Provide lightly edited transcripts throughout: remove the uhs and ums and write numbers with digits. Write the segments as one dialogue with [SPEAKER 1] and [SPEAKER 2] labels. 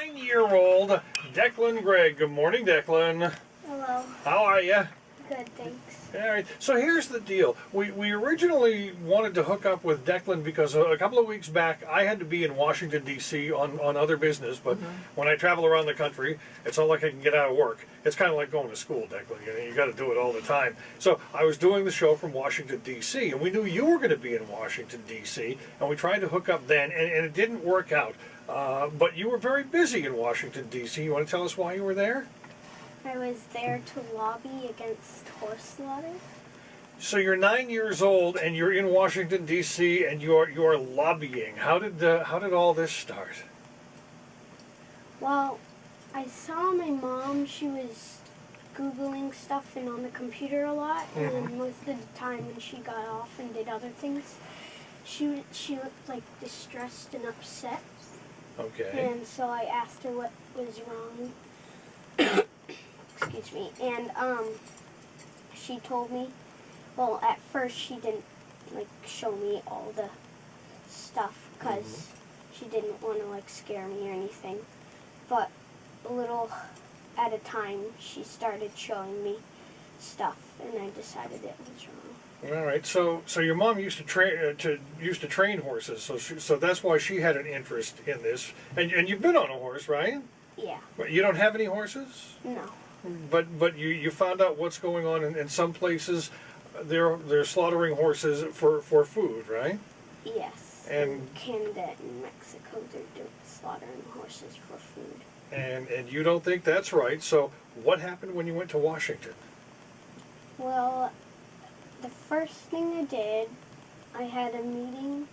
[SPEAKER 1] 9-year-old Declan Gregg. Good morning, Declan.
[SPEAKER 2] Hello.
[SPEAKER 1] How are you?
[SPEAKER 2] Good, thanks.
[SPEAKER 1] All right. So here's the deal. We originally wanted to hook up with Declan because a couple of weeks back I had to be in Washington, D.C. on other business. But when I travel around the country, it's not like I can get out of work. It's kind of like going to school, Declan. You got to do it all the time. So I was doing the show from Washington, D.C. and we knew you were going to be in Washington, D.C. and we tried to hook up then, and it didn't work out. But you were very busy in Washington, D.C. You want to tell us why you were there?
[SPEAKER 2] I was there to lobby against horse slaughter.
[SPEAKER 1] So you're 9 years old and you're in Washington, D.C. and you're lobbying. How did all this start?
[SPEAKER 2] Well, I saw my mom. She was Googling stuff and on the computer a lot, and then most of the time when she got off and did other things, she looked like distressed and upset.
[SPEAKER 1] Okay.
[SPEAKER 2] And so I asked her what was wrong. Excuse me. And she told me. Well, at first she didn't show me all the stuff because she didn't want to scare me or anything. But a little at a time, she started showing me stuff, and I decided it was wrong.
[SPEAKER 1] All right. So your mom used to train horses. So that's why she had an interest in this. And you've been on a horse, right?
[SPEAKER 2] Yeah.
[SPEAKER 1] But you don't have any horses?
[SPEAKER 2] No.
[SPEAKER 1] But you found out what's going on in some places. They're slaughtering horses for food, right?
[SPEAKER 2] Yes.
[SPEAKER 1] And
[SPEAKER 2] in Canada and Mexico, they're slaughtering horses for food.
[SPEAKER 1] And you don't think that's right. So what happened when you went to Washington?
[SPEAKER 2] Well, the first thing I did, I had a meeting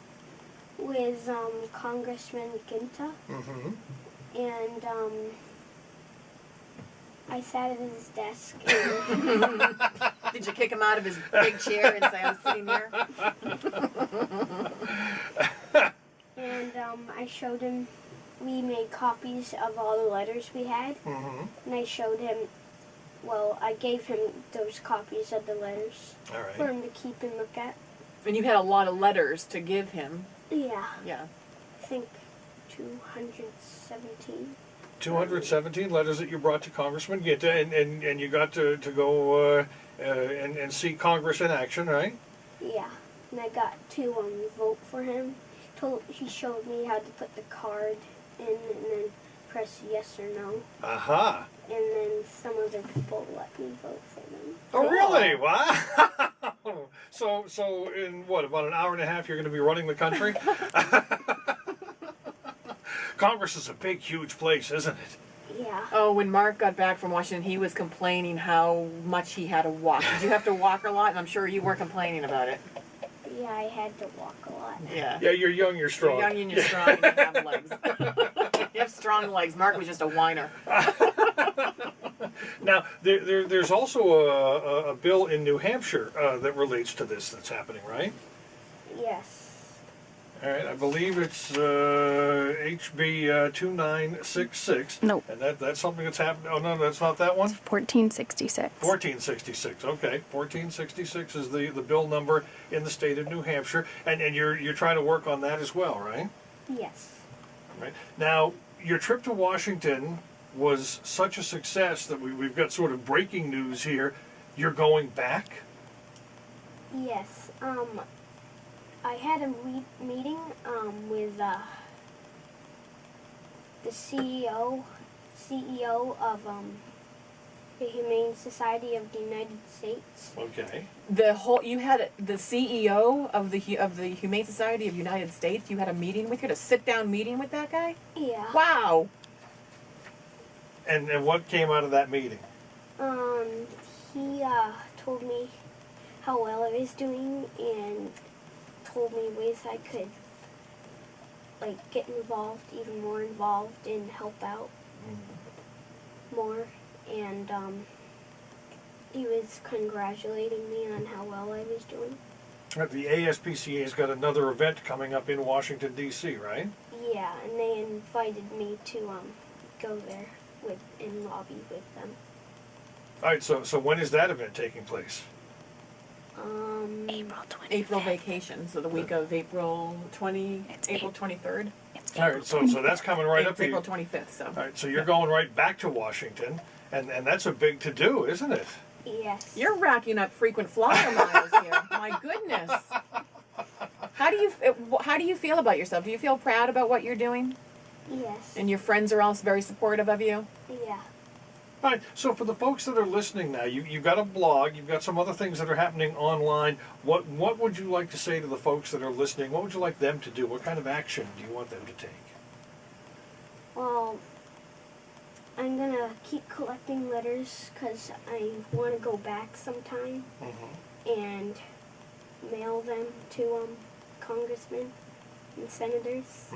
[SPEAKER 2] with Congressman Ginta, and I sat at his desk. And
[SPEAKER 3] did you kick him out of his big chair and say, I'm sitting here?
[SPEAKER 2] And I showed him, we made copies of all the letters we had. And I showed him, well, I gave him those copies of the letters for him to keep and look at.
[SPEAKER 3] And you had a lot of letters to give him.
[SPEAKER 2] Yeah.
[SPEAKER 3] Yeah.
[SPEAKER 2] I think 217.
[SPEAKER 1] 217 letters that you brought to Congressman Ginta, and you got to go and see Congress in action, right?
[SPEAKER 2] Yeah, and I got to vote for him. He showed me how to put the card in and then press yes or no.
[SPEAKER 1] Aha.
[SPEAKER 2] And then some other people let me vote for them.
[SPEAKER 1] Oh, really? Wow. So in what, about an hour and a half, you're going to be running the country? Congress is a big, huge place, isn't it?
[SPEAKER 2] Yeah.
[SPEAKER 3] Oh, when Mark got back from Washington, he was complaining how much he had to walk. Did you have to walk a lot? And I'm sure you were complaining about it.
[SPEAKER 2] Yeah, I had to walk a lot.
[SPEAKER 3] Yeah.
[SPEAKER 1] Yeah, you're young, you're strong.
[SPEAKER 3] You're young and you're strong and you have legs. You have strong legs. Mark was just a whiner.
[SPEAKER 1] Now, there's also a bill in New Hampshire that relates to this that's happening, right?
[SPEAKER 2] Yes.
[SPEAKER 1] All right, I believe it's HB 2966.
[SPEAKER 4] No.
[SPEAKER 1] And that's something that's happened. Oh, no, that's not that one?
[SPEAKER 4] 1466.
[SPEAKER 1] 1466, okay. 1466 is the bill number in the state of New Hampshire. And you're trying to work on that as well, right?
[SPEAKER 2] Yes.
[SPEAKER 1] Right. Now, your trip to Washington was such a success that we've got sort of breaking news here. You're going back?
[SPEAKER 2] Yes. I had a meeting with the CEO of the Humane Society of the United States.
[SPEAKER 1] Okay.
[SPEAKER 3] You had the CEO of the Humane Society of the United States. You had a meeting with her, a sit-down meeting with that guy?
[SPEAKER 2] Yeah.
[SPEAKER 3] Wow.
[SPEAKER 1] And what came out of that meeting?
[SPEAKER 2] He told me how well I was doing and told me ways I could get involved, even more involved, and help out more. And he was congratulating me on how well I was doing.
[SPEAKER 1] The ASPCA's got another event coming up in Washington, D.C., right?
[SPEAKER 2] Yeah, and they invited me to go there and lobby with them.
[SPEAKER 1] All right, so when is that event taking place?
[SPEAKER 4] April 20th.
[SPEAKER 3] April vacation, so the week of April 20,
[SPEAKER 4] It's
[SPEAKER 3] April 23rd.
[SPEAKER 4] It's
[SPEAKER 1] All right, so that's coming right up
[SPEAKER 3] It's
[SPEAKER 1] here.
[SPEAKER 3] April 25th, so.
[SPEAKER 1] All right, so you're going right back to Washington, and that's a big to-do, isn't it?
[SPEAKER 2] Yes.
[SPEAKER 3] You're racking up frequent flyer miles here. My goodness. How do you feel about yourself? Do you feel proud about what you're doing?
[SPEAKER 2] Yes.
[SPEAKER 3] And your friends are also very supportive of you?
[SPEAKER 2] Yeah.
[SPEAKER 1] All right, so for the folks that are listening now, you've got a blog, you've got some other things that are happening online. What would you like to say to the folks that are listening? What would you like them to do? What kind of action do you want them to take?
[SPEAKER 2] Well, I'm gonna keep collecting letters because I want to go back sometime and mail them to congressmen and senators.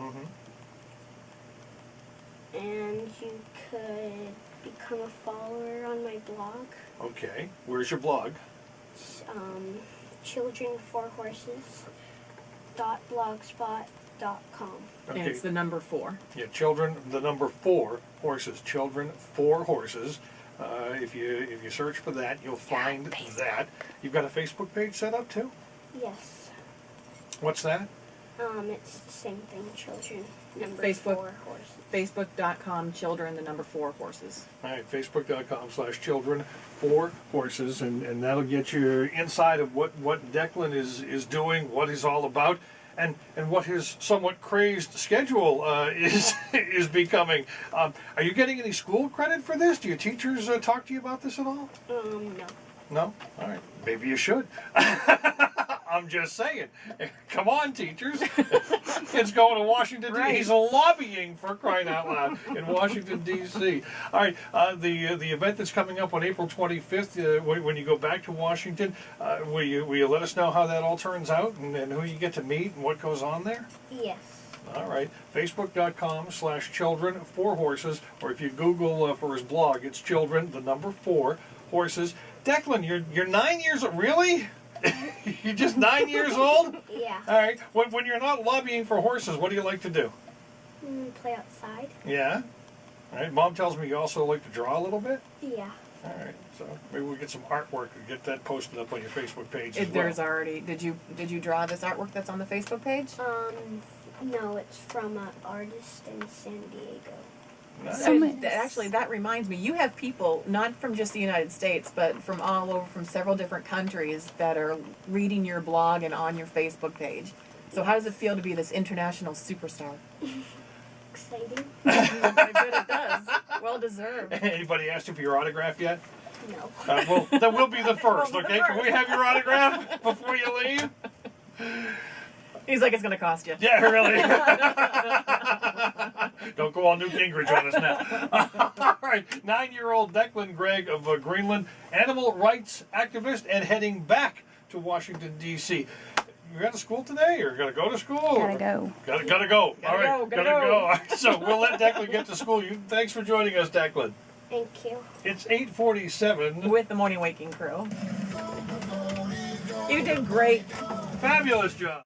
[SPEAKER 2] And you could become a follower on my blog.
[SPEAKER 1] Okay, where's your blog?
[SPEAKER 2] children4horses.blogspot.com.
[SPEAKER 1] Okay.
[SPEAKER 3] And it's the number 4.
[SPEAKER 1] Yeah, children, the number 4 horses. Children 4 horses. If you search for that, you'll find that. You've got a Facebook page set up too?
[SPEAKER 2] Yes.
[SPEAKER 1] What's that?
[SPEAKER 2] It's the same thing. Children number
[SPEAKER 3] Facebook.
[SPEAKER 2] 4 horses.
[SPEAKER 3] Facebook.com, children, the number 4 horses.
[SPEAKER 1] All right, Facebook.com/children4horses, and that'll get you inside of what Declan is doing, what he's all about, and what his somewhat crazed schedule is becoming. Are you getting any school credit for this? Do your teachers talk to you about this at all?
[SPEAKER 2] No.
[SPEAKER 1] No? All right, maybe you should. I'm just saying. Come on, teachers. It's going to Washington, D.C.
[SPEAKER 3] Right.
[SPEAKER 1] He's lobbying, for crying out loud, in Washington, D.C. All right, the event that's coming up on April 25th, when you go back to Washington, will you let us know how that all turns out and who you get to meet and what goes on there?
[SPEAKER 2] Yes.
[SPEAKER 1] All right, Facebook.com/children4horses, or if you Google for his blog, it's children, the number 4 horses. Declan, you're 9 years old, really? You're just 9 years old?
[SPEAKER 2] Yeah.
[SPEAKER 1] All right. When you're not lobbying for horses, what do you like to do?
[SPEAKER 2] Play outside.
[SPEAKER 1] Yeah. All right. Mom tells me you also like to draw a little bit.
[SPEAKER 2] Yeah.
[SPEAKER 1] All right. So maybe we'll get some artwork and get that posted up on your Facebook page as
[SPEAKER 3] If
[SPEAKER 1] well.
[SPEAKER 3] there's already, did you draw this artwork that's on the Facebook page?
[SPEAKER 2] No, it's from an artist in San Diego.
[SPEAKER 1] Nice.
[SPEAKER 3] Actually, that reminds me, you have people, not from just the United States, but from all over, from several different countries that are reading your blog and on your Facebook page. So how does it feel to be this international superstar?
[SPEAKER 2] Exciting.
[SPEAKER 3] I bet it does. Well deserved.
[SPEAKER 1] Anybody asked you for your autograph yet?
[SPEAKER 2] No.
[SPEAKER 1] Well, that will be the first, okay? Can we have your autograph before you leave?
[SPEAKER 3] He's like, it's going to cost you.
[SPEAKER 1] Yeah, really. Don't go all Newt Gingrich on us now. All right, 9-year-old Declan Gregg of Greenland, animal rights activist, and heading back to Washington, D.C. You got to school today, or going to go to school?
[SPEAKER 4] Gotta go.
[SPEAKER 1] Gotta go.
[SPEAKER 3] Gotta
[SPEAKER 1] All right,
[SPEAKER 3] go, gotta
[SPEAKER 1] gotta
[SPEAKER 3] go.
[SPEAKER 1] go. All right, so we'll let Declan get to school. Thanks for joining us, Declan.
[SPEAKER 2] Thank you.
[SPEAKER 1] It's 8:47.
[SPEAKER 3] With the Morning Waking crew. You did great.
[SPEAKER 1] Fabulous job.